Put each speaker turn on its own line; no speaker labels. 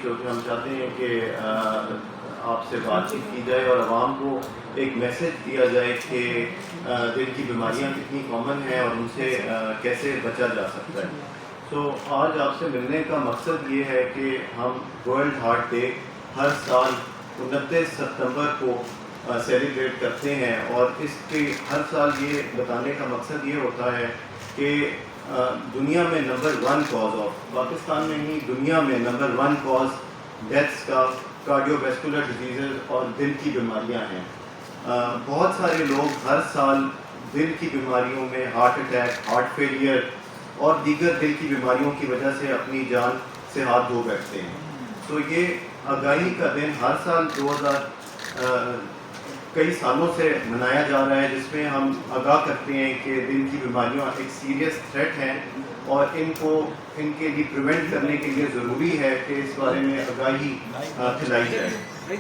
جو کہ ہم چاہتے ہیں کہ آپ سے بات چیت کی جائے اور عوام کو ایک میسج دیا جائے کہ دل کی بیماریاں کتنی کامن ہیں اور ان سے کیسے بچا جا سکتا ہے. سو آج آپ سے ملنے کا مقصد یہ ہے کہ ہم ورلڈ ہارٹ ڈے ہر سال 29 ستمبر کو سیلیبریٹ کرتے ہیں، اور اس کے ہر سال یہ بتانے کا مقصد یہ ہوتا ہے کہ دنیا میں نمبر 1 کاز آف، پاکستان میں ہی دنیا میں نمبر 1 کاز ڈیتھس کا کارڈیو ویسکولر ڈیزیزز اور دل کی بیماریاں ہیں. بہت سارے لوگ ہر سال دل کی بیماریوں میں ہارٹ اٹیک، ہارٹ فیلئر اور دیگر دل کی بیماریوں کی وجہ سے اپنی جان سے ہاتھ دھو بیٹھتے ہیں. تو یہ آگاہی کا دن ہر سال کئی سالوں سے منایا جا رہا ہے، جس میں ہم آگاہ کرتے ہیں کہ دل کی بیماریاں ایک سیریس تھریٹ ہیں اور ان کے لیے پریونٹ کرنے کے لیے ضروری ہے کہ اس بارے میں آگاہی پھیلائی جائے.